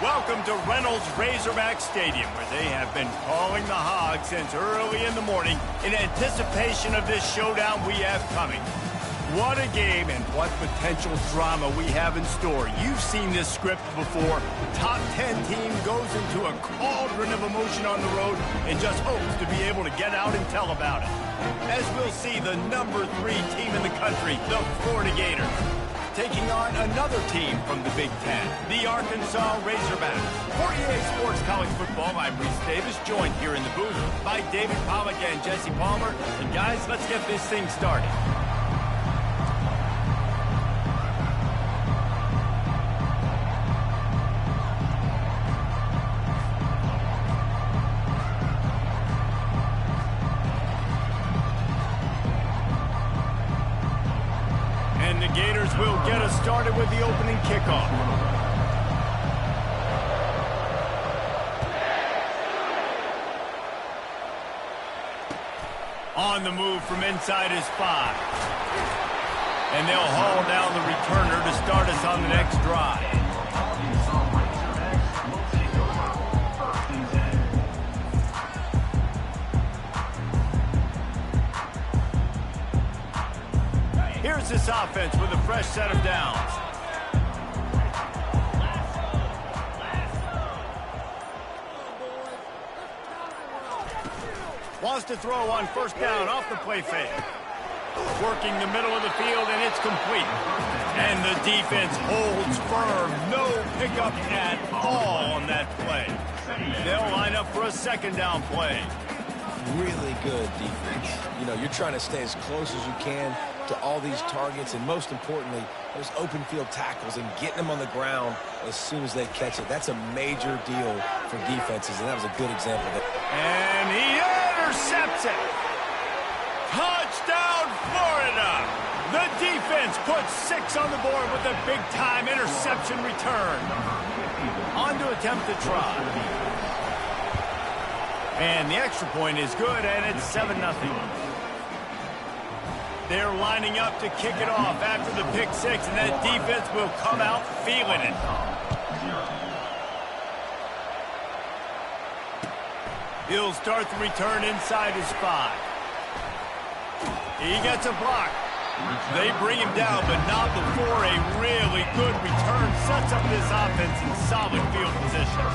Welcome to Reynolds Razorback Stadium, where they have been calling the hog since early in the morning in anticipation of this showdown we have coming. What a game and what potential drama we have in store. You've seen this script before. Top 10 team goes into a cauldron of emotion on the road and just hopes to be able to get out and tell about it. As we'll see, the number 3 team in the country, the Florida Gators, taking on another team from the Big Ten, the Arkansas Razorbacks. For EA Sports College Football, I'm Reese Davis, joined here in the booth by David Pollack and Jesse Palmer. And guys, let's get this thing started. And the Gators will get us started with the opening kickoff. On the move from inside his 5. And they'll haul down the returner to start us on the next drive. Here's this offense with a fresh set of downs. Wants to throw on first down off the play fake. Working the middle of the field, and it's complete. And the defense holds firm. No pickup at all on that play. They'll line up for a second down play. Really good defense. You know, you're trying to stay as close as you can to all these targets, and most importantly, those open field tackles and getting them on the ground as soon as they catch it. That's a major deal for defenses, and that was a good example of it. And he intercepts it. Touchdown, Florida! The defense puts 6 on the board with a big-time interception return. On to attempt the try. And the extra point is good, and it's 7-0. They're lining up to kick it off after the pick 6, and that defense will come out feeling it. He'll start the return inside his 5. He gets a block. They bring him down, but not before a really good return sets up this offense in solid field position.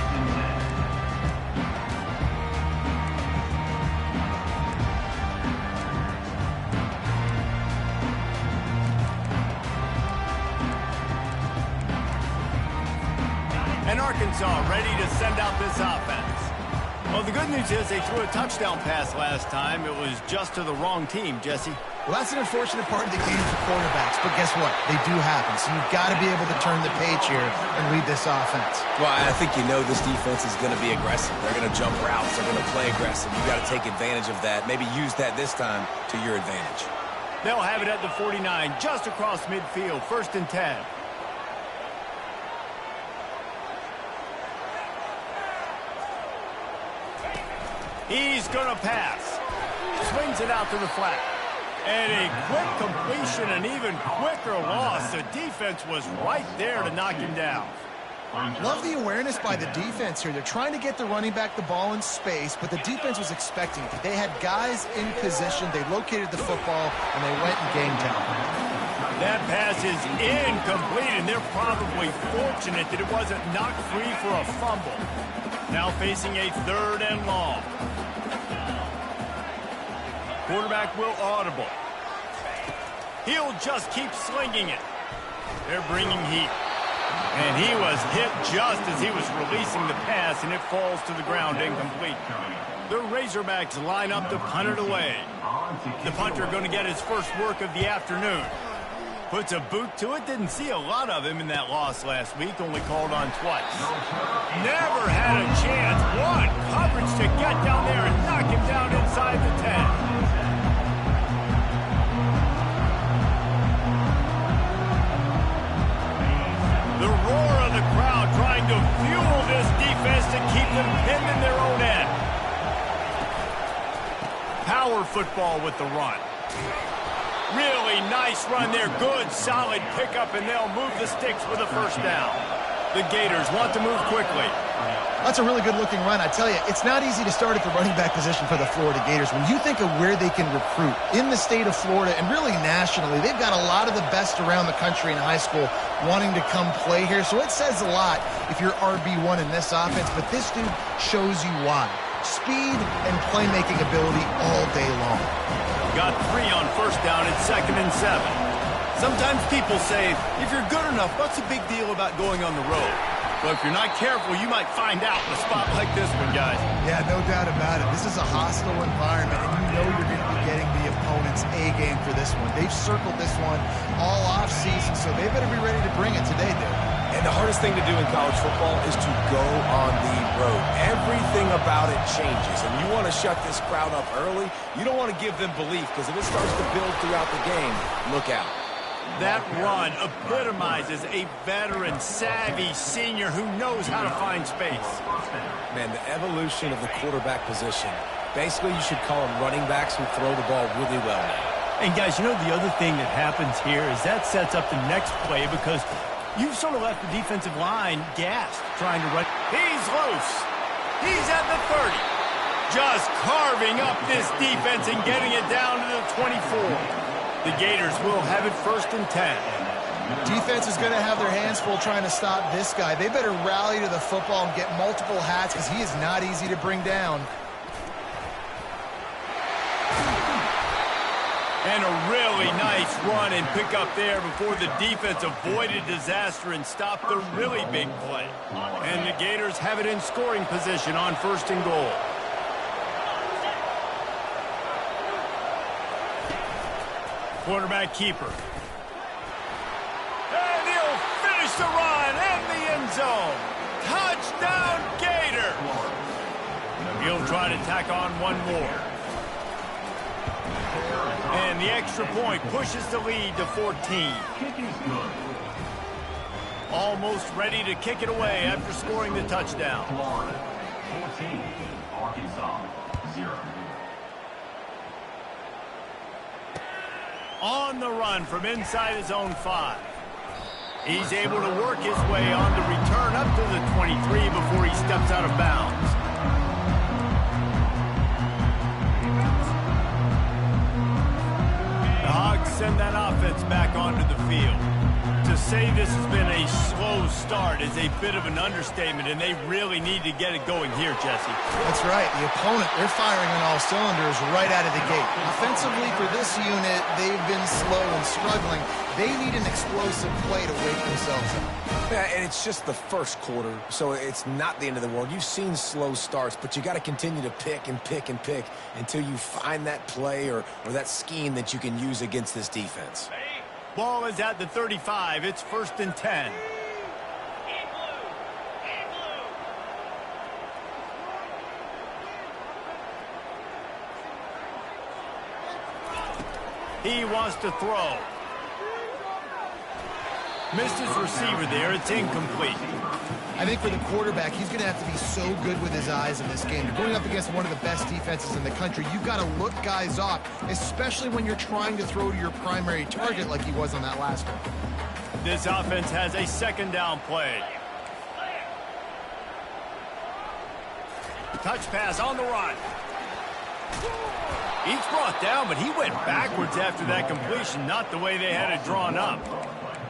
And Arkansas ready to send out this offense. Well, the good news is they threw a touchdown pass last time. It was just to the wrong team, Jesse. Well, that's an unfortunate part of the game for quarterbacks, but guess what? They do happen, so you've got to be able to turn the page here and lead this offense. Well, I think you know this defense is going to be aggressive. They're going to jump routes. They're going to play aggressive. You've got to take advantage of that. Maybe use that this time to your advantage. They'll have it at the 49, just across midfield, 1st and 10. He's going to pass. Swings it out to the flat. And a quick completion, an even quicker loss. The defense was right there to knock him down. Love the awareness by the defense here. They're trying to get the running back the ball in space, but the defense was expecting it. They had guys in position. They located the football, and they went and gained down. That pass is incomplete, and they're probably fortunate that it wasn't knocked free for a fumble. Now facing a 3rd and long. Quarterback will audible. He'll just keep slinging it. They're bringing heat. And he was hit just as he was releasing the pass, and it falls to the ground incomplete. The Razorbacks line up to punt it away. The punter going to get his first work of the afternoon. Puts a boot to it. Didn't see a lot of him in that loss last week. Only called on twice. Never had a chance. One coverage to get down there and knock him down inside the 10. The roar of the crowd trying to fuel this defense to keep them pinned in their own end. Power football with the run. Really nice run there. Good, solid pickup, and they'll move the sticks with a first down. The Gators want to move quickly. That's a really good-looking run. I tell you, it's not easy to start at the running back position for the Florida Gators. When you think of where they can recruit in the state of Florida and really nationally, they've got a lot of the best around the country in high school wanting to come play here. So it says a lot if you're RB1 in this offense, but this dude shows you why. Speed and playmaking ability all day long. Got 3 on first down and 2nd and 7. Sometimes people say, if you're good enough, what's the big deal about going on the road? But if you're not careful, you might find out in a spot like this one, guys. Yeah, no doubt about it. This is a hostile environment, and you know you're going to be getting the opponent's A game for this one. They've circled this one all offseason, so they better be ready to bring it today, dude. And the hardest thing to do in college football is to go on the road. Everything about it changes, and you want to shut this crowd up early. You don't want to give them belief, because if it starts to build throughout the game, look out. That run epitomizes a veteran, savvy senior who knows how to find space. Man, the evolution of the quarterback position. Basically, you should call them running backs who throw the ball really well now. And, guys, you know the other thing that happens here is that sets up the next play because you've sort of left the defensive line gassed trying to run. He's loose. He's at the 30. Just carving up this defense and getting it down to the 24. The Gators will have it 1st and 10. Defense is going to have their hands full trying to stop this guy. They better rally to the football and get multiple hats because he is not easy to bring down. And a really nice run and pick up there before the defense avoided disaster and stopped the really big play. And the Gators have it in scoring position on 1st and goal. Quarterback keeper. And he'll finish the run and the end zone. Touchdown, Gator. He'll try to tack on one more. And the extra point pushes the lead to 14. Almost ready to kick it away after scoring the touchdown. 14, Arkansas, 0. On the run from inside his own 5. He's able to work his way on the return up to the 23 before he steps out of bounds. The Hogs send that offense back onto the field. To say this has been a slow start is a bit of an understatement, and they really need to get it going here, Jesse. That's right. The opponent, they're firing on all cylinders right out of the gate. Offensively, for this unit, they've been slow and struggling. They need an explosive play to wake themselves up. Yeah, and it's just the first quarter, so it's not the end of the world. You've seen slow starts, but you got to continue to pick and pick and pick until you find that play or that scheme that you can use against this defense. Ball is at the 35. It's 1st and 10. He wants to throw. Missed his receiver there. It's incomplete. I think for the quarterback, he's going to have to be so good with his eyes in this game. You're going up against one of the best defenses in the country. You've got to look guys off, especially when you're trying to throw to your primary target like he was on that last one. This offense has a 2nd down play. Touch pass on the run. He's brought down, but he went backwards after that completion, not the way they had it drawn up.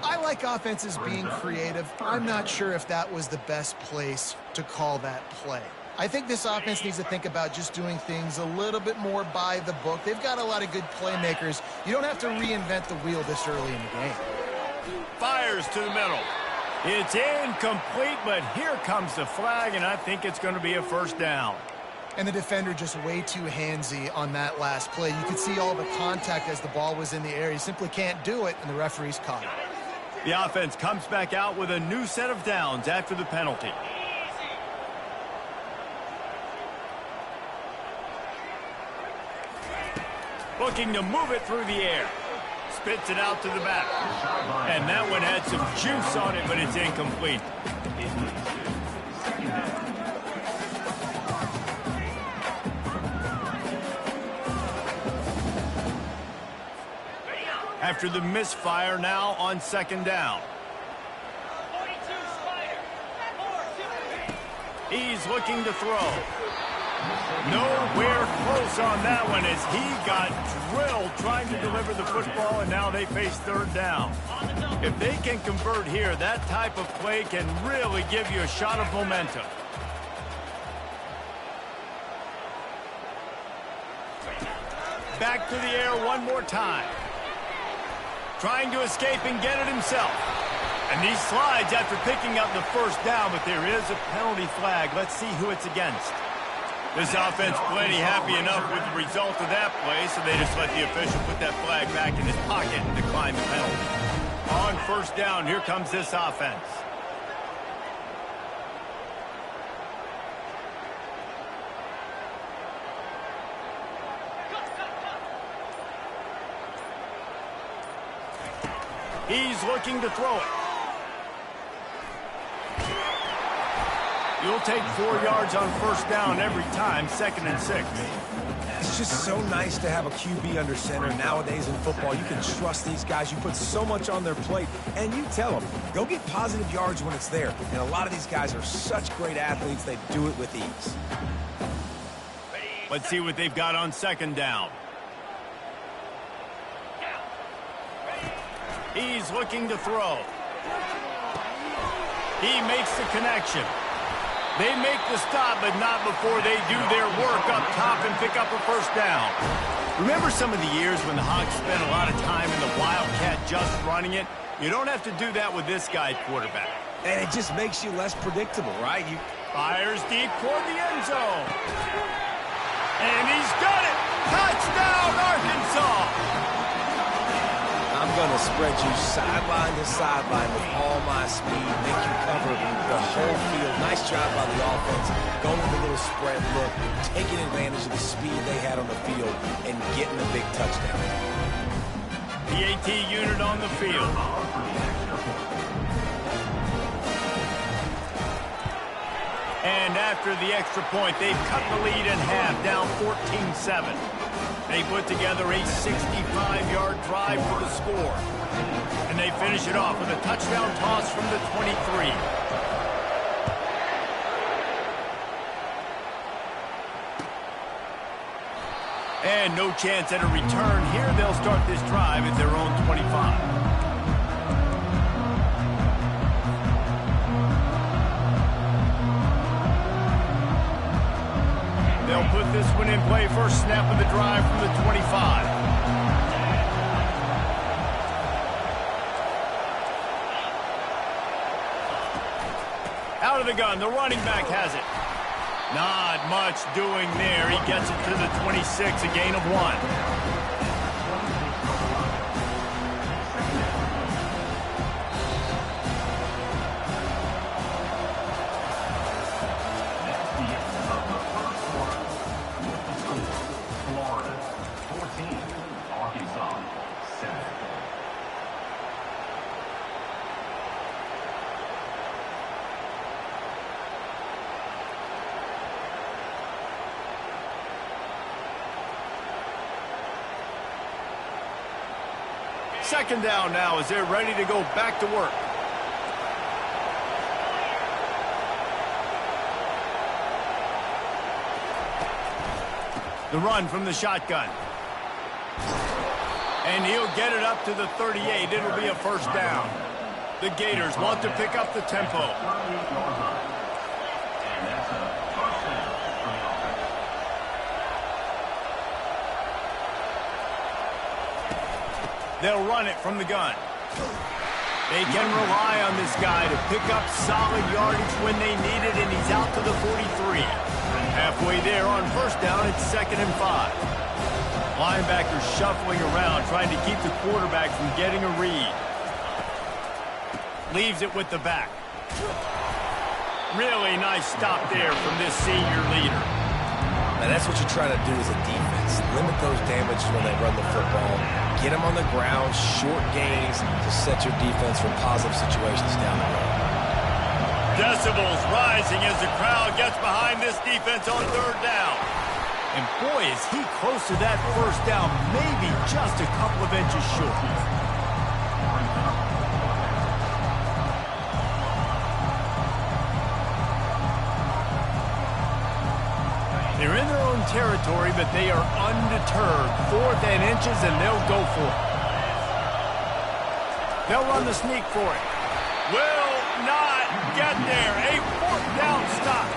I like offenses being creative. I'm not sure if that was the best place to call that play. I think this offense needs to think about just doing things a little bit more by the book. They've got a lot of good playmakers. You don't have to reinvent the wheel this early in the game. Fires to the middle. It's incomplete, but here comes the flag, and I think it's going to be a 1st down. And the defender just way too handsy on that last play. You could see all the contact as the ball was in the air. He simply can't do it, and the referee's caught it. The offense comes back out with a new set of downs after the penalty. Looking to move it through the air. Spits it out to the back. And that one had some juice on it, but it's incomplete. After the misfire, now on 2nd down. He's looking to throw. Nowhere close on that one as he got drilled trying to deliver the football, and now they face third down. If they can convert here, that type of play can really give you a shot of momentum. Back to the air one more time. Trying to escape and get it himself. And he slides after picking up the first down, but there is a penalty flag. Let's see who it's against. This offense plenty happy enough with the result of that play, so they just let the official put that flag back in his pocket and decline the penalty. On first down, here comes this offense. He's looking to throw it. You'll take 4 yards on first down every time, 2nd and 6. It's just so nice to have a QB under center. Nowadays in football, you can trust these guys. You put so much on their plate, and you tell them, go get positive yards when it's there. And a lot of these guys are such great athletes, they do it with ease. Let's see what they've got on 2nd down. He's looking to throw. He makes the connection. They make the stop, but not before they do their work up top and pick up a first down. Remember some of the years when the Hawks spent a lot of time in the Wildcat just running it? You don't have to do that with this guy quarterback. And it just makes you less predictable, right? Fires deep toward the end zone. And he's got it! Touchdown, Arkansas! I'm going to spread you sideline to sideline with all my speed, make you cover the whole field. Nice job by the offense, going with a little spread look, taking advantage of the speed they had on the field, and getting a big touchdown. The AT unit on the field. And after the extra point, they've cut the lead in half, down 14-7. They put together a 65-yard drive for the score. And they finish it off with a touchdown toss from the 23. And no chance at a return here. They'll start this drive at their own 25. They'll put this one in play. First snap of the drive from the 25. Out of the gun, the running back has it. Not much doing there. He gets it to the 26, a gain of 1. Second down now as they're ready to go back to work. The run from the shotgun. And he'll get it up to the 38. It'll be a first down. The Gators want to pick up the tempo. They'll run it from the gun. They can rely on this guy to pick up solid yardage when they need it, and he's out to the 43. Halfway there on first down, it's 2nd and 5. Linebackers shuffling around, trying to keep the quarterback from getting a read. Leaves it with the back. Really nice stop there from this senior leader. And that's what you're trying to do as a defense. Limit those damages when they run the football. Get them on the ground, short gains to set your defense for positive situations down the road. Decibels rising as the crowd gets behind this defense on third down. And boy, is he close to that first down, maybe just a couple of inches short. territory, but they are undeterred. 4th and inches, and they'll go for it. They'll run the sneak for it. Will not get there. A 4th down stop.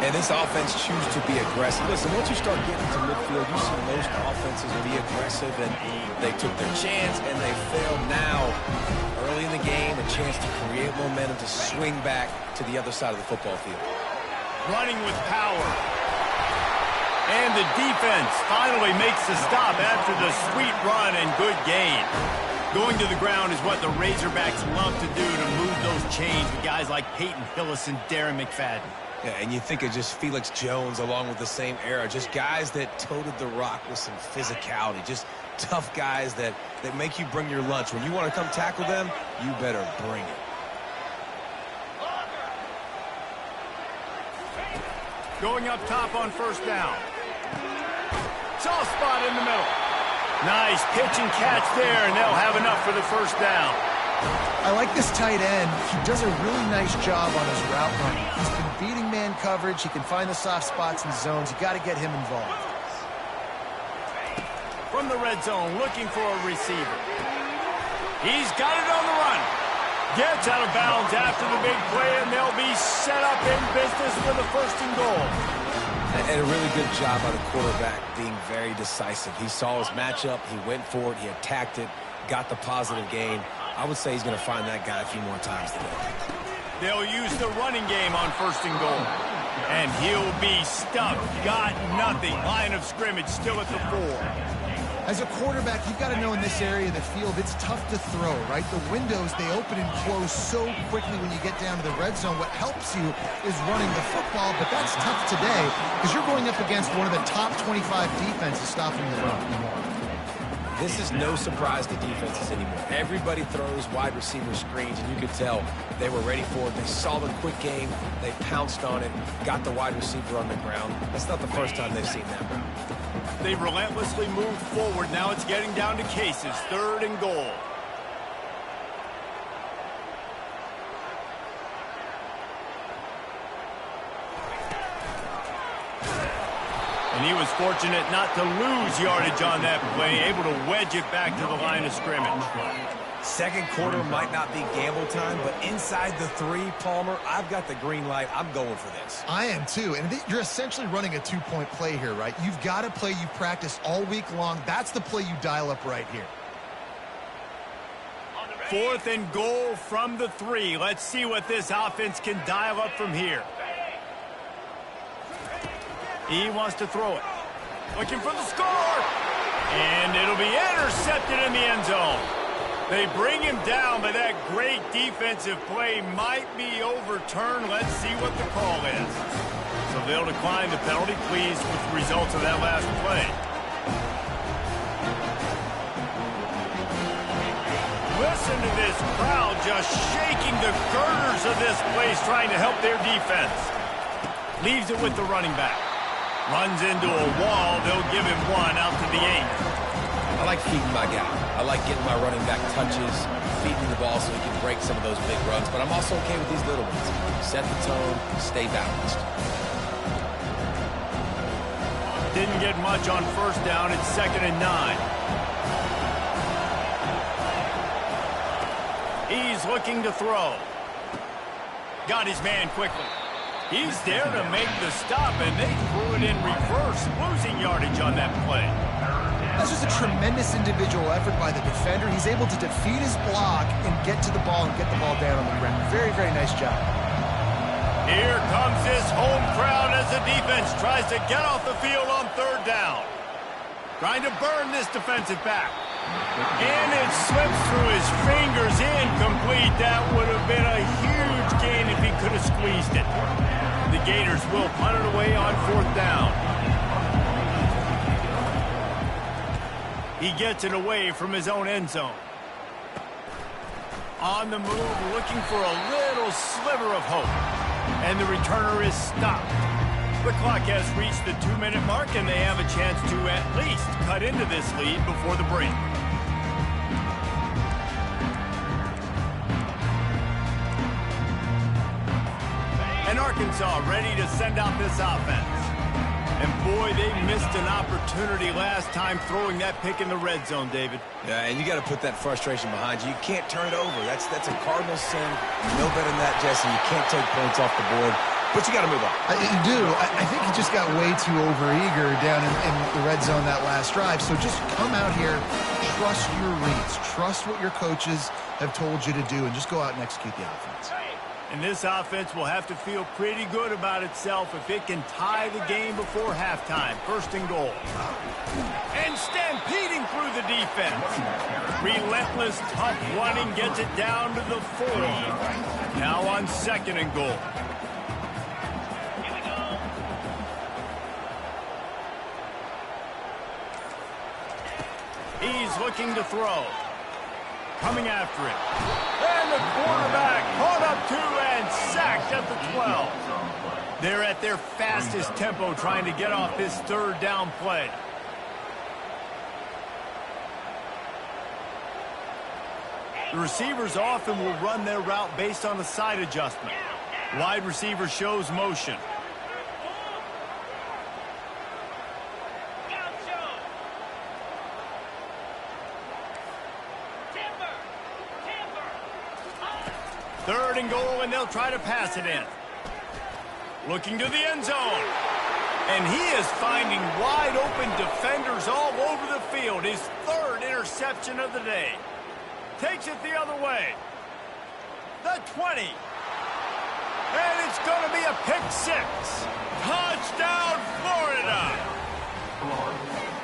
And this offense chooses to be aggressive. Listen, once you start getting to midfield, you see most offenses be aggressive, and they took their chance, and they failed now. Early in the game, a chance to create momentum to swing back to the other side of the football field. Running with power. And the defense finally makes the stop after the sweet run and good gain. Going to the ground is what the Razorbacks love to do, to move those chains with guys like Peyton Hillis and Darren McFadden. Yeah, and you think of just Felix Jones along with the same era, just guys that toted the rock with some physicality, just tough guys that make you bring your lunch. When you want to come tackle them, you better bring it. Going up top on 1st down. Soft spot in the middle. Nice pitch and catch there, and they'll have enough for the 1st down. I like this tight end. He does a really nice job on his route running. He's been beating man coverage. He can find the soft spots and zones. You got to get him involved. From the red zone, looking for a receiver. He's got it on the run. Gets out of bounds after the big play, and they'll be set up in business for the 1st and goal. And a really good job by the quarterback being very decisive. He saw his matchup, he went for it, he attacked it, got the positive gain. I would say he's going to find that guy a few more times today. They'll use the running game on 1st and goal. And he'll be stuffed. Got nothing. Line of scrimmage still at the 4. As a quarterback, you've got to know in this area of the field, it's tough to throw, right? The windows, they open and close so quickly when you get down to the red zone. What helps you is running the football, but that's tough today because you're going up against one of the top 25 defenses stopping the run. This is no surprise to defenses anymore. Everybody throws wide receiver screens, and you could tell they were ready for it. They saw the quick game. They pounced on it, got the wide receiver on the ground. That's not the first time they've seen that route. They relentlessly moved forward. Now it's getting down to cases. 3rd and goal. And he was fortunate not to lose yardage on that play, able to wedge it back to the line of scrimmage. Second quarter might not be gamble time, but inside the 3, Palmer, I've got the green light. I'm going for this. I am too, and you're essentially running a 2-point play here, right? You've got a play you've practiced all week long. That's the play you dial up right here. 4th and goal from the 3. Let's see what this offense can dial up from here. He wants to throw it. Looking for the score. And it'll be intercepted in the end zone. They bring him down, but that great defensive play might be overturned. Let's see what the call is. So they'll decline the penalty, pleased with the results of that last play. Listen to this crowd just shaking the girders of this place, trying to help their defense. Leaves it with the running back. Runs into a wall. They'll give him 1 out to the 8. I like feeding my guy. I like getting my running back touches, feeding the ball so he can break some of those big runs, but I'm also okay with these little ones. Set the tone, stay balanced. Didn't get much on 1st down. It's 2nd and 9. He's looking to throw. Got his man quickly. He's there to make the stop, and they threw it in reverse, losing yardage on that play. That's just a tremendous individual effort by the defender. He's able to defeat his block and get to the ball and get the ball down on the ground. Very, very nice job. Here comes this home crowd as the defense tries to get off the field on 3rd down. Trying to burn this defensive back. And it slips through his fingers, incomplete. That would have been a huge gain if he could have squeezed it. The Gators will punt it away on 4th down. He gets it away from his own end zone. On the move, looking for a little sliver of hope. And the returner is stopped. The clock has reached the 2-minute mark, and they have a chance to at least cut into this lead before the break. And Arkansas ready to send out this offense. And boy, they missed an opportunity last time throwing that pick in the red zone, David. Yeah, and you got to put that frustration behind you. You can't turn it over. That's a Cardinal sin. You know better than that, Jesse. You can't take points off the board, but you got to move on. You do. I think he just got way too overeager down in the red zone that last drive. So just come out here, trust your reads, trust what your coaches have told you to do, and just go out and execute the offense. And this offense will have to feel pretty good about itself if it can tie the game before halftime. First and goal. And stampeding through the defense. Relentless, tough running gets it down to the 4. Now on second and goal. He's looking to throw. Coming after it. And the quarterback caught up to and sacked at the 12. They're at their fastest tempo trying to get off this third down play. The receivers often will run their route based on a side adjustment. Wide receiver shows motion. Third and goal, and they'll try to pass it in. Looking to the end zone. And he is finding wide open defenders all over the field. His third interception of the day. Takes it the other way. The 20. And it's going to be a pick 6. Touchdown, Florida.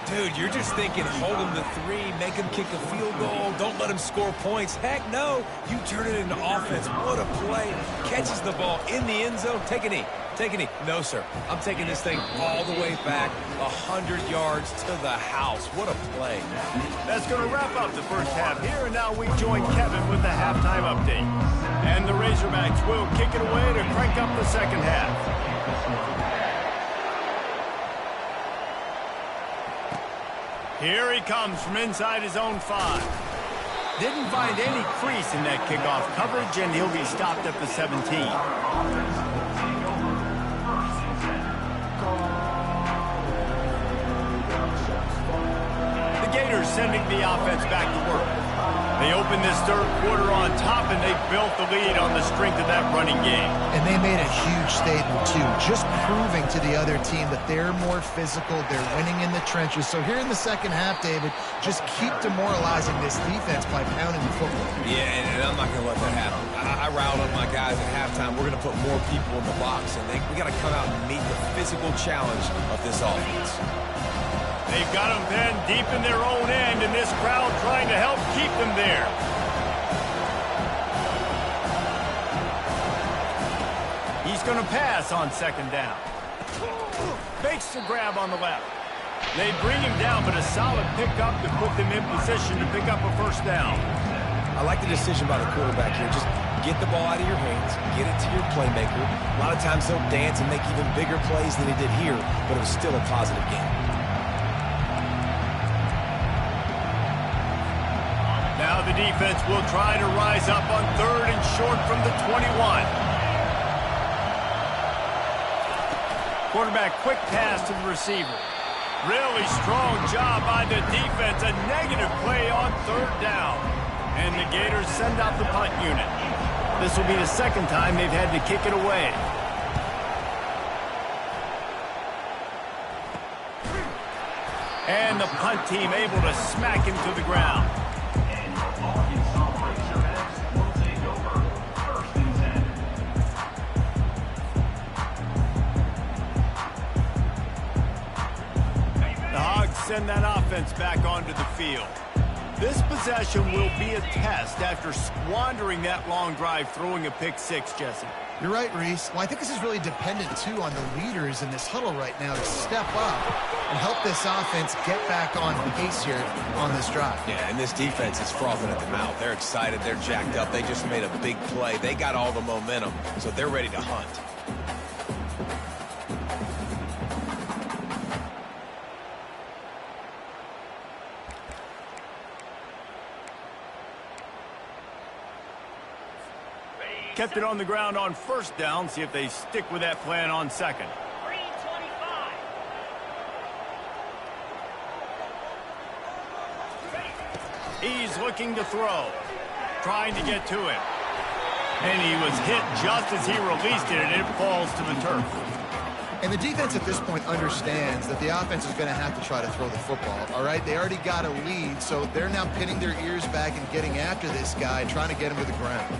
Dude, you're just thinking, hold him to 3, make him kick a field goal, don't let him score points. Heck no, you turn it into offense. What a play. Catches the ball in the end zone. Take a knee. Take a knee. No, sir. I'm taking this thing all the way back 100 yards to the house. What a play. That's going to wrap up the first half here, and now we join Kevin with the halftime update. And the Razorbacks will kick it away to crank up the second half. Here he comes from inside his own 5. Didn't find any crease in that kickoff coverage, and he'll be stopped at the 17. The Gators sending the offense back to work. They opened this third quarter on top, and they built the lead on the strength of that running game. And they made a huge statement, too, just proving to the other team that they're more physical, they're winning in the trenches. So here in the second half, David, just keep demoralizing this defense by pounding the football. Yeah, and I'm not going to let that happen. I riled up my guys at halftime. We're going to put more people in the box, and we got to come out and meet the physical challenge of this offense. They've got them pinned deep in their own end, and this crowd trying to help keep them there. He's going to pass on second down. Fakes the grab on the left. They bring him down, but a solid pickup to put them in position to pick up a first down. I like the decision by the quarterback here. Just get the ball out of your hands, get it to your playmaker. A lot of times they'll dance and make even bigger plays than he did here, but it was still a positive game. Now the defense will try to rise up on third and short from the 21. Quarterback quick pass to the receiver. Really strong job by the defense. A negative play on third down. And the Gators send out the punt unit. This will be the second time they've had to kick it away. And the punt team able to smack him to the ground. Send that offense back onto the field. This possession will be a test after squandering that long drive, throwing a pick 6, Jesse. You're right, Reese. Well, I think this is really dependent, too, on the leaders in this huddle right now to step up and help this offense get back on pace here on this drive. Yeah, and this defense is frothing at the mouth. They're excited. They're jacked up. They just made a big play. They got all the momentum, so they're ready to hunt. Kept it on the ground on first down. See if they stick with that plan on second. He's looking to throw, trying to get to it. And he was hit just as he released it, and it falls to the turf. And the defense at this point understands that the offense is going to have to try to throw the football, all right? They already got a lead, so they're now pinning their ears back and getting after this guy, trying to get him to the ground.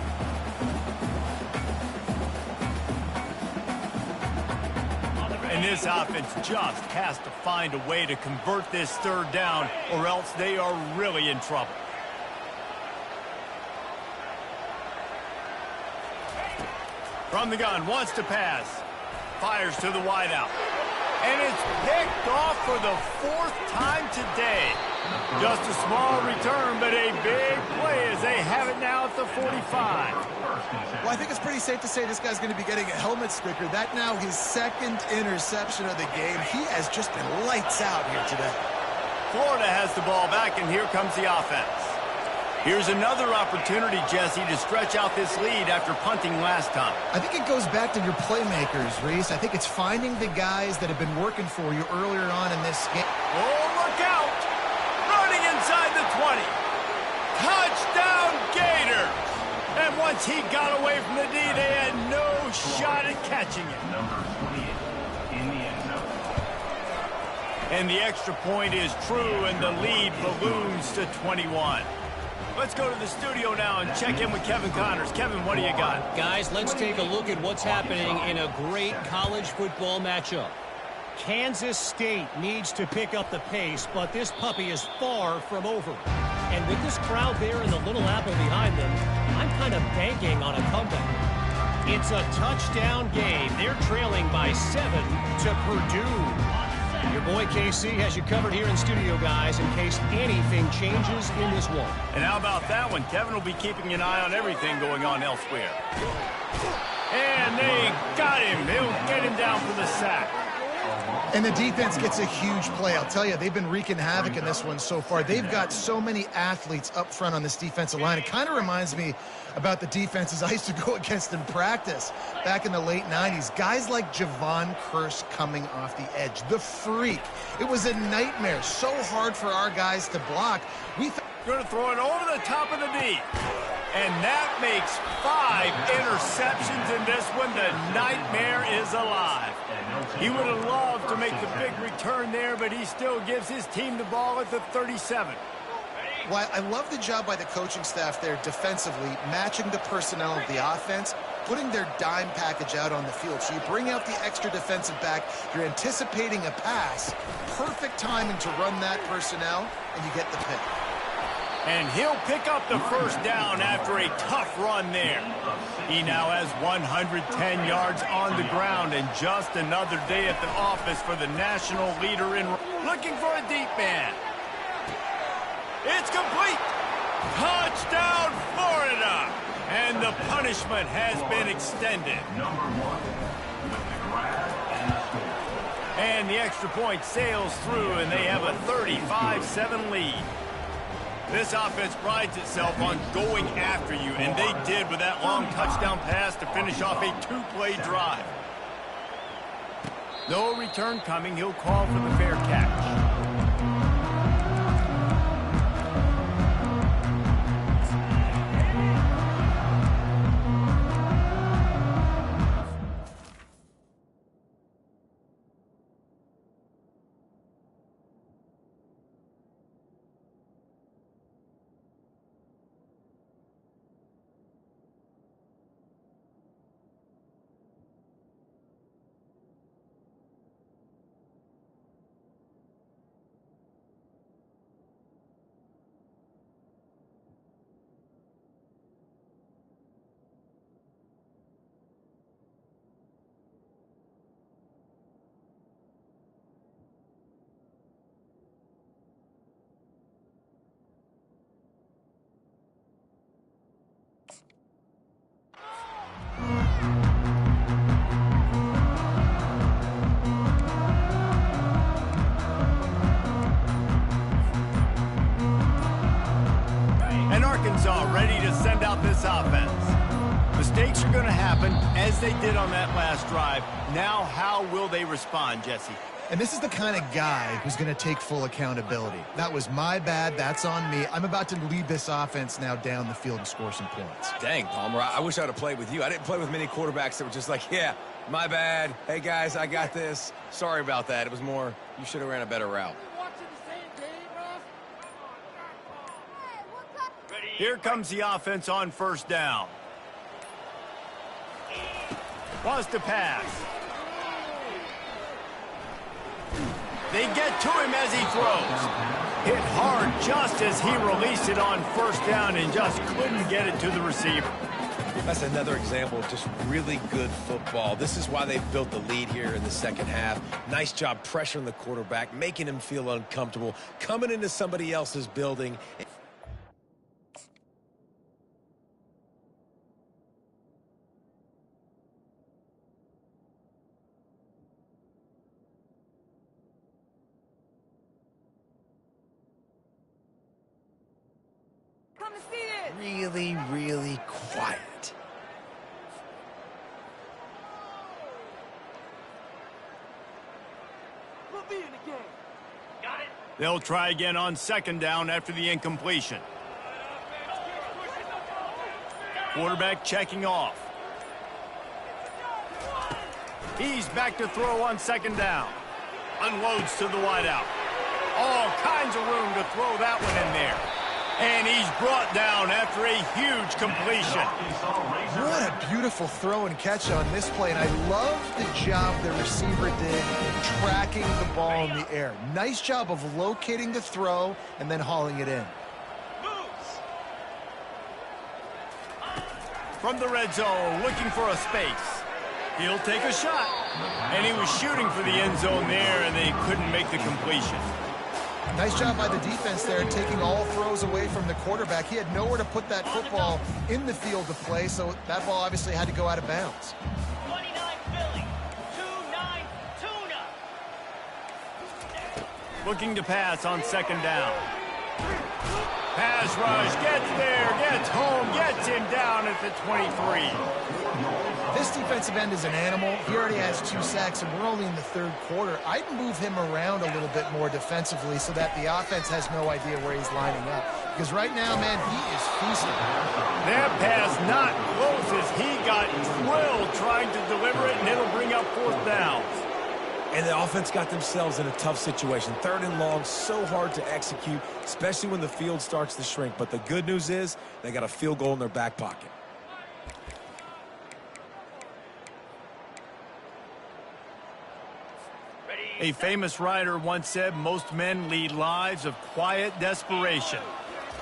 And this offense just has to find a way to convert this third down, or else they are really in trouble. From the gun, wants to pass. Fires to the wideout. And it's picked off for the 4th time today. Just a small return, but a big play as they have it now at the 45. Well, I think it's pretty safe to say this guy's going to be getting a helmet sticker. That now his 2nd interception of the game. He has just been lights out here today. Florida has the ball back, and here comes the offense. Here's another opportunity, Jesse, to stretch out this lead after punting last time. I think it goes back to your playmakers, Reese. I think it's finding the guys that have been working for you earlier on in this game. Oh, look out! Running inside the 20. Touchdown, Gators! And once he got away from the D, they had no shot at catching it. Number 28 in the end zone. And the extra point is true, and the lead balloons to 21. Let's go to the studio now and check in with Kevin Connors. Kevin, what do you got? Guys, let's take a look at what's happening in a great college football matchup. Kansas State needs to pick up the pace, but this puppy is far from over. And with this crowd there and the little apple behind them, I'm kind of banking on a comeback. It's a touchdown game. They're trailing by 7 to Purdue. Your boy KC has you covered here in studio, guys, in case anything changes in this one. And how about that one? Kevin will be keeping an eye on everything going on elsewhere. And they got him. They'll get him down for the sack. And the defense gets a huge play. I'll tell you, they've been wreaking havoc in this one so far. They've got so many athletes up front on this defensive line. It kind of reminds me about the defenses I used to go against in practice back in the late 90s. Guys like Javon Curse coming off the edge. The freak. It was a nightmare. So hard for our guys to block. We're going to throw it over the top of the D. And that makes 5 interceptions in this one. The nightmare is alive. He would have loved to make the big return there, but he still gives his team the ball at the 37. Well, I love the job by the coaching staff there defensively, matching the personnel of the offense, putting their dime package out on the field. So you bring out the extra defensive back, you're anticipating a pass, perfect timing to run that personnel, and you get the pick. And he'll pick up the first down after a tough run there. He now has 110 yards on the ground, and just another day at the office for the national leader in looking for a deep man. It's complete. Touchdown, Florida. And the punishment has been extended. Number 1 with the grab and the score. And the extra point sails through, and they have a 35-7 lead. This offense prides itself on going after you, and they did with that long touchdown pass to finish off a 2-play drive. No return coming. He'll call for the fair catch. Ncaa ready to send out this offense. Mistakes are going to happen, as they did on that last drive. Now, how will they respond, Jesse? And this is the kind of guy who's going to take full accountability. That was my bad. That's on me. I'm about to lead this offense now down the field and score some points. Dang, Palmer, I wish I would have played with you. I didn't play with many quarterbacks that were just like, yeah, my bad. Hey, guys, I got this. Sorry about that. It was more, you should have ran a better route. Here comes the offense on first down. Wants to pass. They get to him as he throws. Hit hard just as he released it on first down and just couldn't get it to the receiver. That's another example of just really good football. This is why they've built the lead here in the second half. Nice job pressuring the quarterback, making him feel uncomfortable, coming into somebody else's building. Really, really quiet. They'll try again on second down after the incompletion. Quarterback checking off. He's back to throw on second down. Unloads to the wideout. All kinds of room to throw that one in there. And he's brought down after a huge completion. What a beautiful throw and catch on this play. And I love the job the receiver did tracking the ball in the air. Nice job of locating the throw and then hauling it in. From the red zone, looking for a space. He'll take a shot. And he was shooting for the end zone there, and they couldn't make the completion. Nice job by the defense there, taking all throws away from the quarterback. He had nowhere to put that football in the field to play, so that ball obviously had to go out of bounds. 29 Philly, 2-9 Tuna. Looking to pass on second down. Pass rush, gets there, gets home, gets him down at the 23. This defensive end is an animal. He already has 2 sacks, and we're only in the third quarter. I'd move him around a little bit more defensively so that the offense has no idea where he's lining up. Because right now, man, he is feasting. That pass not close as he got drilled trying to deliver it, and it'll bring up fourth down. And the offense got themselves in a tough situation. Third and long, so hard to execute, especially when the field starts to shrink. But the good news is they got a field goal in their back pocket. A famous writer once said, most men lead lives of quiet desperation.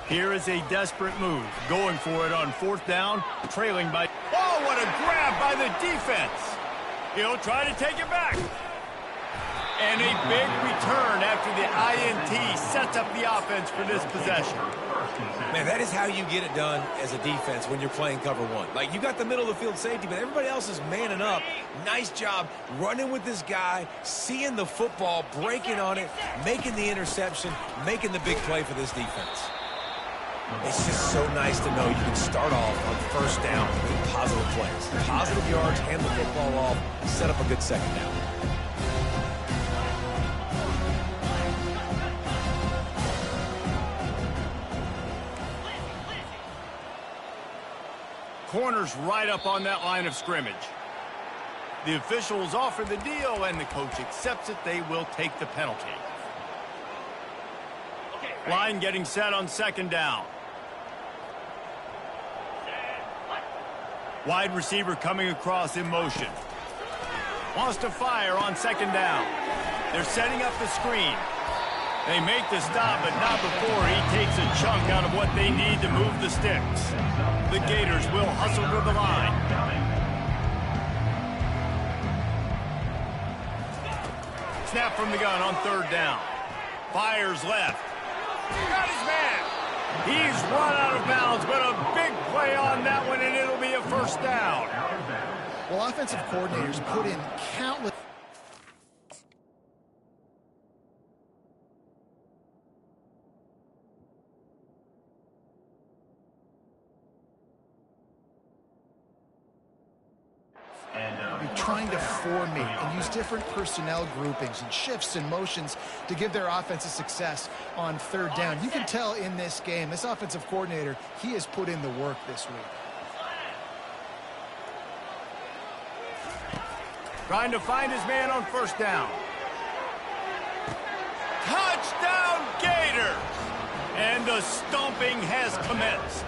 Here is a desperate move, going for it on fourth down, trailing by... Oh, what a grab by the defense! He'll try to take it back. And a big return after the INT sets up the offense for this possession. Man, that is how you get it done as a defense when you're playing cover one. Like, you got the middle of the field safety, but everybody else is manning up. Nice job running with this guy, seeing the football, breaking on it, making the interception, making the big play for this defense. It's just so nice to know you can start off on first down with positive plays. Positive yards, hand the football off, set up a good second down. Corners right up on that line of scrimmage. The officials offer the deal, and the coach accepts it. They will take the penalty. Line getting set on second down. Wide receiver coming across in motion. Wants to fire on second down. They're setting up the screen. They make the stop, but not before he takes a chunk out of what they need to move the sticks. The Gators will hustle to the line. Snap from the gun on third down. Fires left. Got his man. He's run out of bounds, but a big play on that one, and it'll be a first down. Well, offensive coordinators put in countless... trying to for me and use different personnel groupings and shifts and motions to give their offensive success on third down. You can tell in this game, this offensive coordinator, he has put in the work this week. Trying to find his man on first down. Touchdown, Gators! And the stomping has commenced.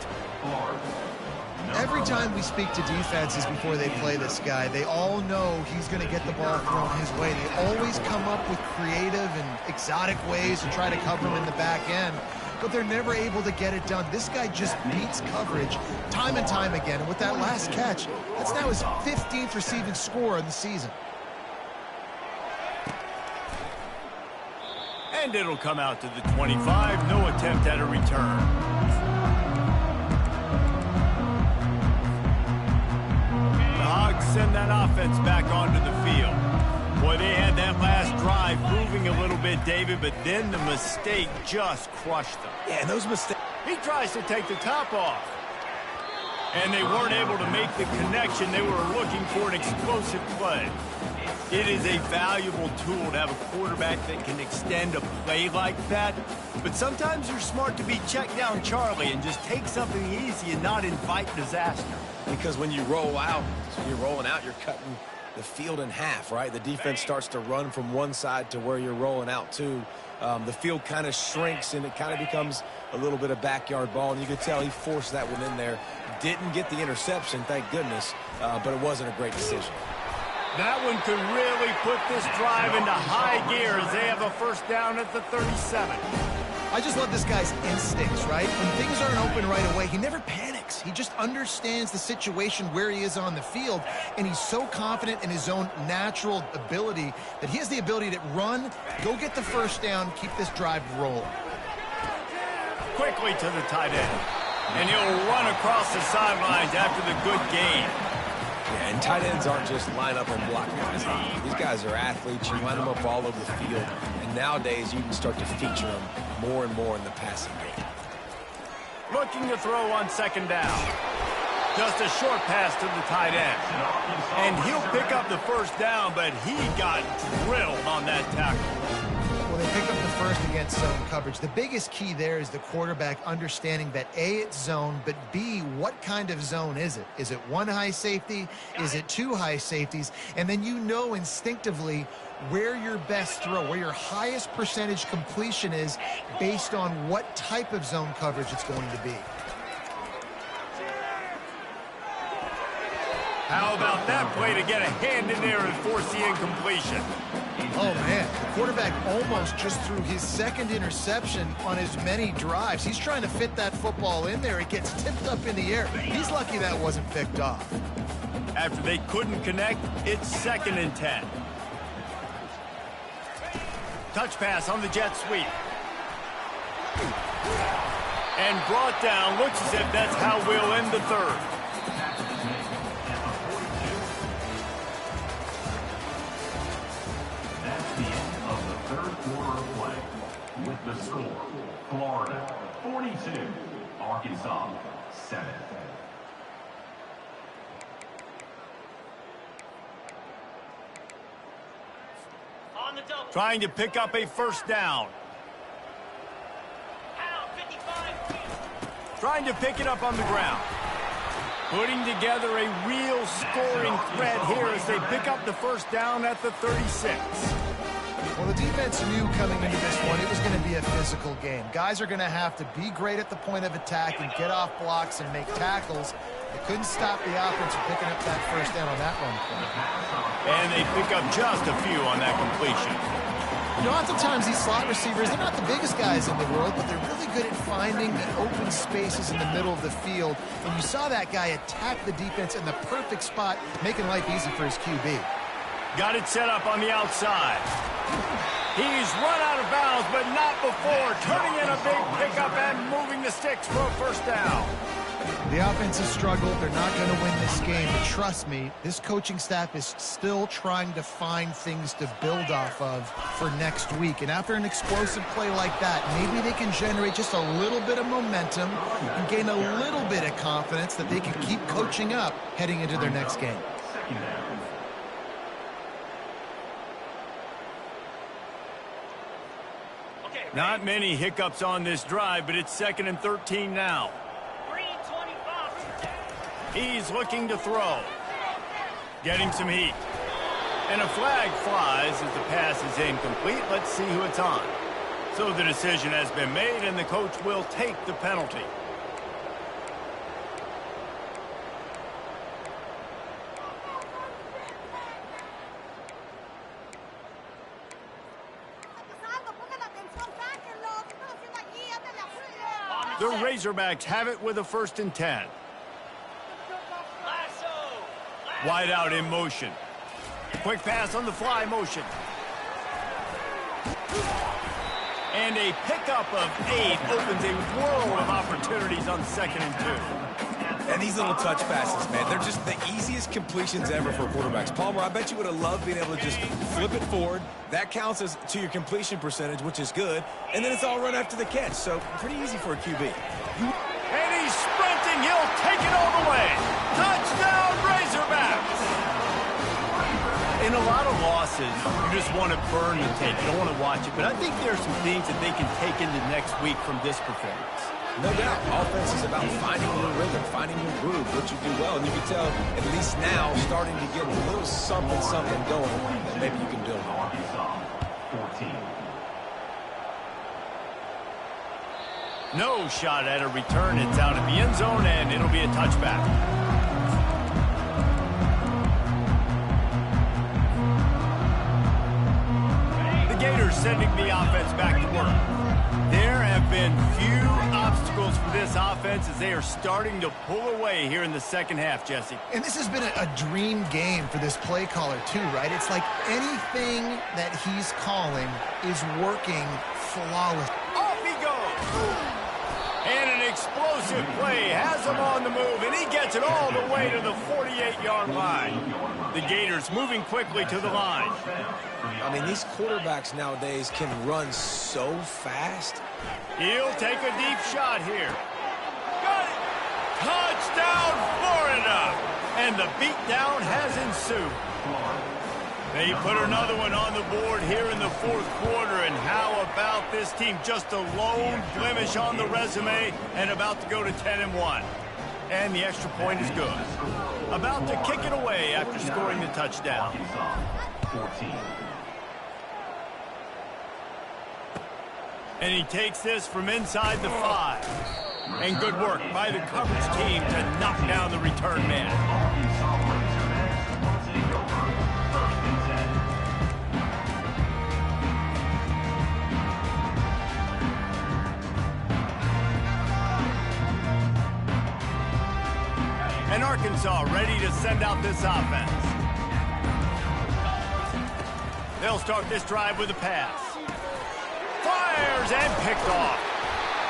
Every time we speak to defenses before they play this guy, they all know he's going to get the ball thrown his way. They always come up with creative and exotic ways to try to cover him in the back end, but they're never able to get it done. This guy just beats coverage time and time again. And with that last catch, that's now his 15th receiving score in the season. And it'll come out to the 25. No attempt at a return. The Hogs send that offense back onto the field. Boy, they had that last drive moving a little bit, David, but then the mistake just crushed them. Yeah, and those mistakes. He tries to take the top off. And they weren't able to make the connection. They were looking for an explosive play. It is a valuable tool to have a quarterback that can extend a play like that. But sometimes you're smart to be check down Charlie and just take something easy and not invite disaster. Because when you roll out, when you're rolling out, you're cutting the field in half, right? The defense starts to run from one side to where you're rolling out to. The field kind of shrinks, and it kind of becomes a little bit of backyard ball. And you could tell he forced that one in there. Didn't get the interception, thank goodness, but it wasn't a great decision. That one could really put this drive into high gear as they have a first down at the 37. I just love this guy's instincts, right? When things aren't open right away, he never panics. He just understands the situation where he is on the field, and he's so confident in his own natural ability that he has the ability to run, go get the first down, keep this drive rolling. Quickly to the tight end. And he'll run across the sidelines after the good gain. Yeah, and tight ends aren't just line up and block guys. These guys are athletes. You line them up all over the field. And nowadays, you can start to feature them more and more in the passing game. Looking to throw on second down. Just a short pass to the tight end. And he'll pick up the first down, but he got drilled on that tackle. Well, they pick up the first against zone coverage. The biggest key there is the quarterback understanding that A, it's zone, but B, what kind of zone is it? Is it one high safety? Is it two high safeties? And then you know instinctively where your best throw, where your highest percentage completion is based on what type of zone coverage it's going to be. How about that play to get a hand in there and force the incompletion? Oh, man, the quarterback almost just threw his second interception on as many drives. He's trying to fit that football in there. It gets tipped up in the air. He's lucky that wasn't picked off. After they couldn't connect, it's 2nd and 10. Touch pass on the jet sweep. And brought down. Looks as if that's how we'll end the third. Quarter of play with the score, Florida 42, Arkansas 7. On the double. Trying to pick up a first down. Pound 55. Trying to pick it up on the ground. Putting together a real scoring threat here as they pick up the first down at the 36. Well, the defense knew coming into this one it was going to be a physical game. Guys are going to have to be great at the point of attack and get off blocks and make tackles. They couldn't stop the offense from picking up that first down on that run play. And they pick up just a few on that completion. You know, oftentimes these slot receivers, they're not the biggest guys in the world, but they're really good at finding the open spaces in the middle of the field. And you saw that guy attack the defense in the perfect spot, making life easy for his QB. Got it set up on the outside. He's run out of bounds, but not before. Turning in a big pickup and moving the sticks for a first down. The offense has struggled. They're not going to win this game. But trust me, this coaching staff is still trying to find things to build off of for next week. And after an explosive play like that, maybe they can generate just a little bit of momentum and gain a little bit of confidence that they can keep coaching up heading into their next game. Not many hiccups on this drive, but it's 2nd and 13 now. 3:25. He's looking to throw. Getting some heat. And a flag flies as the pass is incomplete. Let's see who it's on. So the decision has been made, and the coach will take the penalty. The Razorbacks have it with a 1st and 10. Wide out in motion. Quick pass on the fly motion. And a pickup of 8 opens a world of opportunities on 2nd and 2. And these little touch passes, man, they're just the easiest completions ever for quarterbacks. Palmer, I bet you would have loved being able to just flip it forward. That counts as to your completion percentage, which is good. And then it's all run after the catch, so pretty easy for a QB. And he's sprinting. He'll take it all the way. Touchdown, Razorbacks! In a lot of losses, you just want to burn the tape. You don't want to watch it. But I think there are some things that they can take into next week from this performance. No doubt. Offense is about finding your rhythm, finding your groove, what you do well. And you can tell, at least now, starting to get a little something going that maybe you can build on. 14. No shot at a return. It's out of the end zone, and it'll be a touchback. The Gators sending the offense back to work. There have been few obstacles for this offense as they are starting to pull away here in the 2nd half, Jesse. And this has been a dream game for this play caller, too, right? It's like anything that he's calling is working flawless. Off he goes! And an explosive play has him on the move, and he gets it all the way to the 48-yard line. The Gators moving quickly to the line. I mean, these quarterbacks nowadays can run so fast. He'll take a deep shot here. Got it! Touchdown, Florida! And the beatdown has ensued. They put another one on the board here in the 4th quarter, and how about this team? Just a lone blemish on the resume and about to go to 10-1. And the extra point is good. About to kick it away after scoring the touchdown. 14. And he takes this from inside the 5. And good work by the coverage team to knock down the return man. And Arkansas ready to send out this offense. They'll start this drive with a pass. Fires and picked off.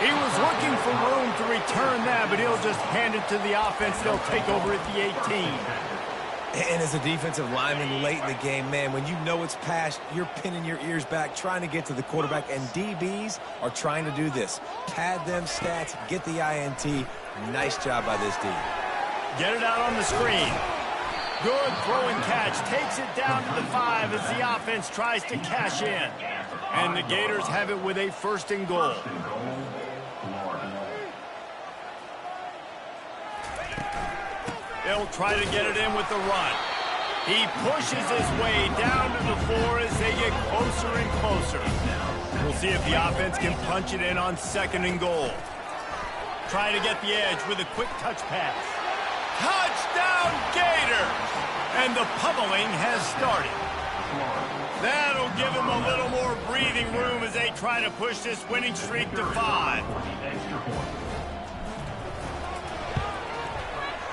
He was looking for room to return that, but he'll just hand it to the offense. They'll take over at the 18. And as a defensive lineman late in the game, man, when you know it's past, you're pinning your ears back, trying to get to the quarterback, and DBs are trying to do this. Pad them stats, get the INT. Nice job by this D. Get it out on the screen. Good throw and catch. Takes it down to the 5 as the offense tries to cash in. And the Gators have it with a 1st and goal. They'll try to get it in with the run. He pushes his way down to the 4 as they get closer and closer. We'll see if the offense can punch it in on 2nd and goal. Try to get the edge with a quick touch pass. Touchdown, Gators! And the pummeling has started. That'll give them a little more breathing room as they try to push this winning streak to 5.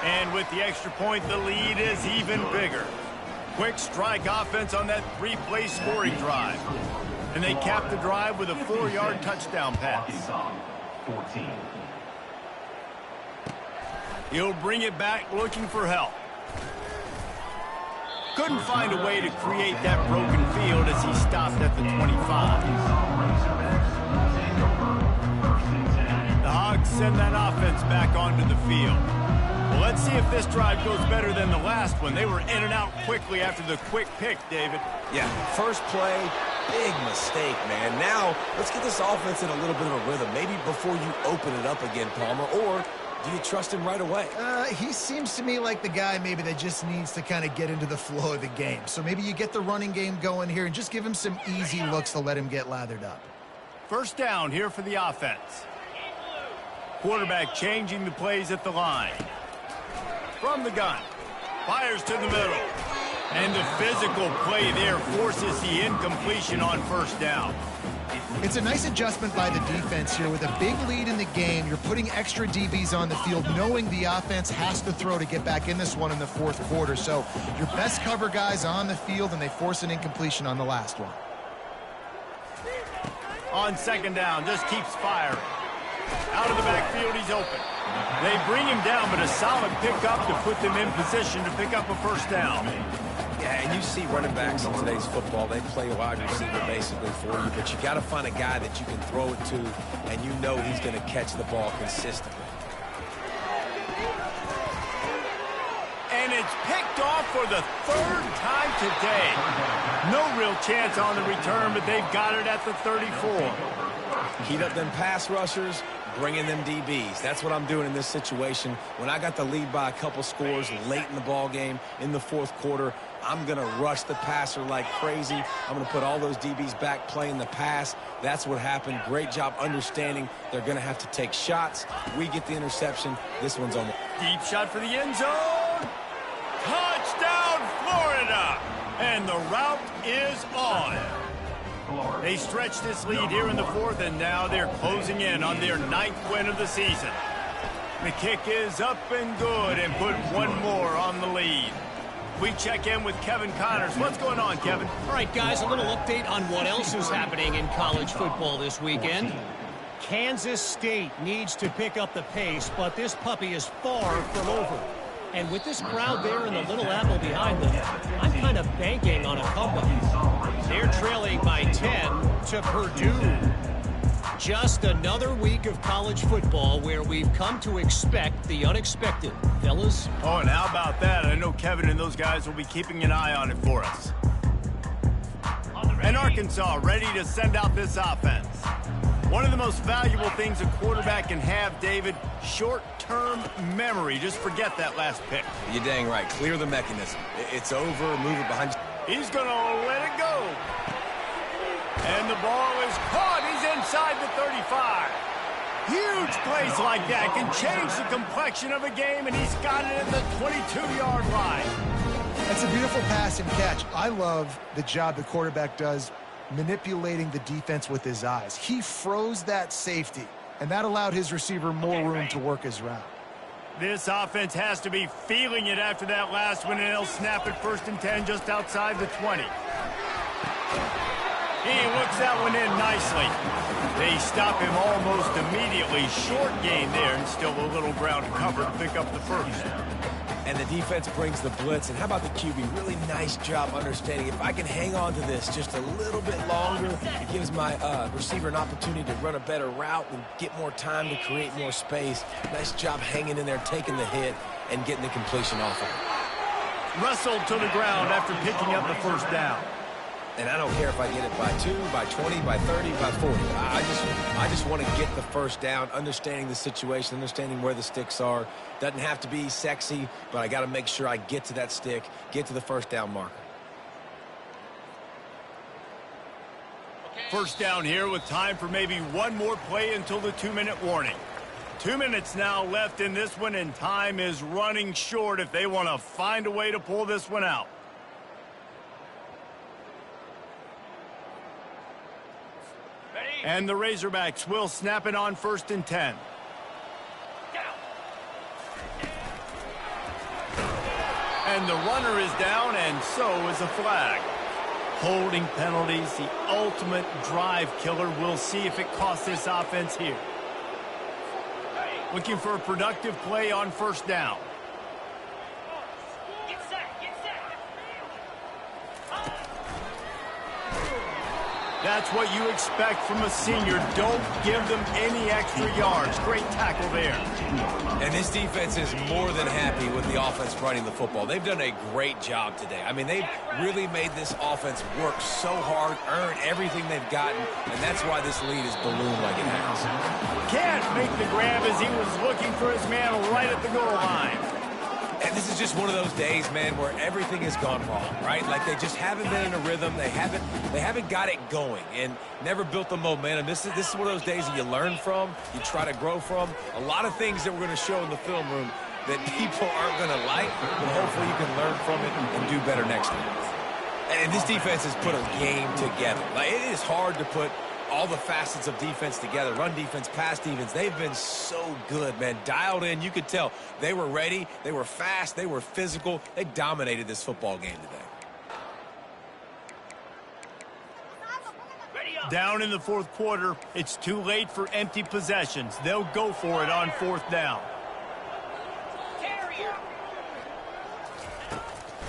And with the extra point, the lead is even bigger. Quick strike offense on that 3-play scoring drive. And they cap the drive with a 4-yard touchdown pass. 14. He'll bring it back looking for help. Couldn't find a way to create that broken field as he stopped at the 25. The Hogs send that offense back onto the field. Well, let's see if this drive goes better than the last one. They were in and out quickly after the quick pick, David. Yeah, first play, Big mistake, man. Now, let's get this offense in a little bit of a rhythm. Maybe before you open it up again, Palmer, or do you trust him right away? He seems to me like the guy maybe that just needs to kind of get into the flow of the game. So maybe you get the running game going here and just give him some easy looks to let him get lathered up. First down here for the offense. Quarterback changing the plays at the line. From the gun. Fires to the middle. And the physical play there forces the incompletion on first down. It's a nice adjustment by the defense here. With a big lead in the game, you're putting extra DBs on the field, knowing the offense has to throw to get back in this one in the fourth quarter. So your best cover guys on the field, and they force an incompletion on the last one. On second down, just keeps firing. Out of the backfield, he's open. They bring him down, but a solid pickup to put them in position to pick up a first down. Yeah, and you see running backs in today's football, they play wide receiver basically for you, but you got to find a guy that you can throw it to, and you know he's going to catch the ball consistently. And it's picked off for the third time today. No real chance on the return, but they've got it at the 34. Heat up them pass rushers, bring in them DBs. That's what I'm doing in this situation. When I got the lead by a couple scores late in the ball game in the fourth quarter, I'm going to rush the passer like crazy. I'm going to put all those DBs back playing the pass. That's what happened. Great job understanding they're going to have to take shots. We get the interception. This one's on the deep shot for the end zone. Touchdown, Florida. And the route is on. They stretch this lead here in the fourth, and now they're closing in on their 9th win of the season. The kick is up and good, and put one more on the lead. We check in with Kevin Connors. What's going on, Kevin? All right, guys, a little update on what else is happening in college football this weekend. Kansas State needs to pick up the pace, but this puppy is far from over. And with this crowd there and the Little Apple behind them, I'm kind of banking on a comeback. They're trailing by 10 to Purdue. Just another week of college football where we've come to expect the unexpected. Fellas? Oh, and how about that? I know Kevin and those guys will be keeping an eye on it for us. And Arkansas ready to send out this offense. One of the most valuable things a quarterback can have, David, short-term memory. Just forget that last pick. You're dang right. Clear the mechanism. It's over. Move it behind you. He's going to let it go. And the ball is caught. He's inside the 35. Huge plays like that can change the complexion of a game, and he's got it at the 22-yard line. That's a beautiful pass and catch. I love the job the quarterback does manipulating the defense with his eyes. He froze that safety, and that allowed his receiver more room to work his route. This offense has to be feeling it after that last one, and they'll snap it 1st and 10 just outside the 20. He looks that one in nicely. They stop him almost immediately. Short gain there, and still a little ground to cover to pick up the first. And the defense brings the blitz. And how about the QB? Really nice job understanding. If I can hang on to this just a little bit longer, it gives my receiver an opportunity to run a better route and get more time to create more space. Nice job hanging in there, taking the hit, and getting the completion off of it. Wrestled to the ground after picking up the first down. And I don't care if I get it by 2, by 20, by 30, by 40. I just want to get the first down, understanding the situation, understanding where the sticks are. Doesn't have to be sexy, but I got to make sure I get to that stick, get to the first down marker. First down here with time for maybe one more play until the 2-minute warning. 2 minutes now left in this one, and time is running short if they want to find a way to pull this one out. And the Razorbacks will snap it on 1st and 10. And the runner is down, and so is a flag. Holding penalties, the ultimate drive killer. We'll see if it costs this offense here. Looking for a productive play on first down. That's what you expect from a senior. Don't give them any extra yards. Great tackle there. And this defense is more than happy with the offense running the football. They've done a great job today. I mean, they've really made this offense work so hard, earn everything they've gotten, and that's why this lead is ballooned like it has. Can't make the grab as he was looking for his man right at the goal line. And this is just one of those days, man, where everything has gone wrong, right? Like they just haven't been in a rhythm. They haven't got it going and never built the momentum. This is one of those days that you learn from, you try to grow from. A lot of things that we're going to show in the film room that people aren't going to like, but hopefully you can learn from it and do better next time. And this defense has put a game together. Like, it is hard to put all the facets of defense together, run defense, pass defense. They've been so good, man. Dialed in. You could tell they were ready. They were fast. They were physical. They dominated this football game today. Down in the fourth quarter, it's too late for empty possessions. They'll go for it on fourth down.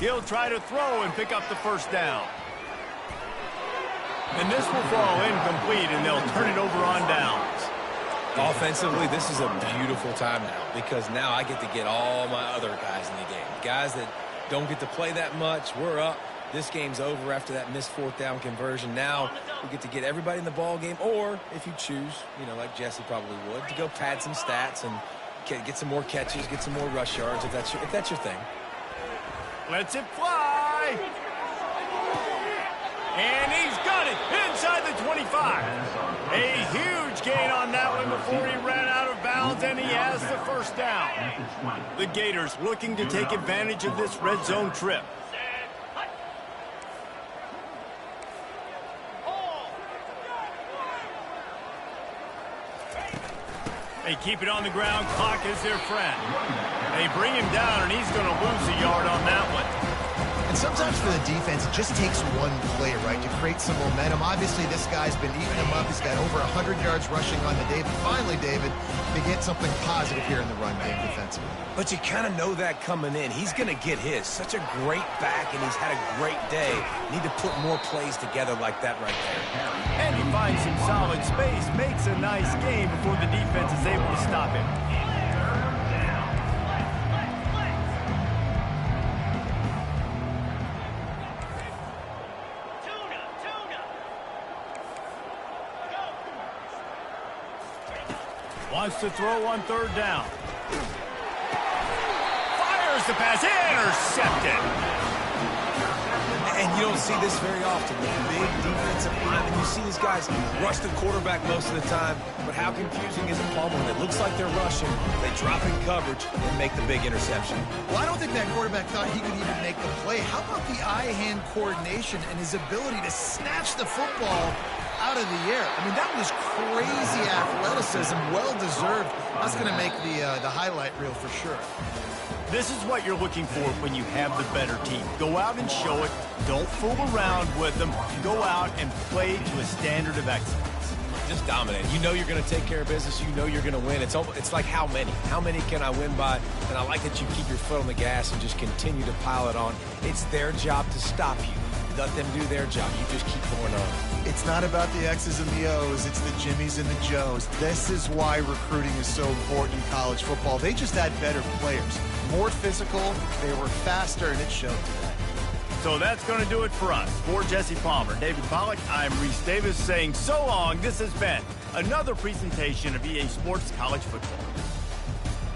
He'll try to throw and pick up the first down. And this will fall incomplete, and they'll turn it over on downs. Offensively, this is a beautiful time now because now I get to get all my other guys in the game. Guys that don't get to play that much, we're up. This game's over after that missed fourth down conversion. Now we get to get everybody in the ball game, or if you choose, like Jesse probably would, to go pad some stats and get some more catches, get some more rush yards if that's your thing. Lets it fly. And he's got it inside the 25. A huge gain on that one before he ran out of bounds, and he has the first down. The Gators looking to take advantage of this red zone trip. They keep it on the ground. Clock is their friend. They bring him down, and he's going to lose a yard on that one. And sometimes for the defense, it just takes one play, right, to create some momentum. Obviously, this guy's been eating them up. He's got over 100 yards rushing on the day. But finally, David, they get something positive here in the run game defensively. But you kind of know that coming in. He's going to get his. Such a great back, and he's had a great day. Need to put more plays together like that right there. And he finds some solid space, makes a nice game before the defense is able to stop him. Wants to throw on third down. Fires the pass, intercepted. And you don't see this very often. Big defensive linemen. You see these guys rush the quarterback most of the time, but how confusing is it, Palmer? When it looks like they're rushing, they drop in coverage and make the big interception. Well, I don't think that quarterback thought he could even make the play. How about the eye-hand coordination and his ability to snatch the football out of the air? I mean, that was crazy athleticism, well-deserved. That's going to make the highlight reel for sure. This is what you're looking for when you have the better team. Go out and show it. Don't fool around with them. Go out and play to a standard of excellence. Just dominate. You know you're going to take care of business. You know you're going to win. It's like how many? How many can I win by? And I like that you keep your foot on the gas and just continue to pile it on. It's their job to stop you. Let them do their job. You just keep going on. It's not about the X's and the O's. It's the Jimmies and the Joes. This is why recruiting is so important in college football. They just had better players. More physical, they were faster, and it showed today. So that's going to do it for us. For Jesse Palmer, David Pollack, I'm Reese Davis saying so long. This has been another presentation of EA Sports College Football.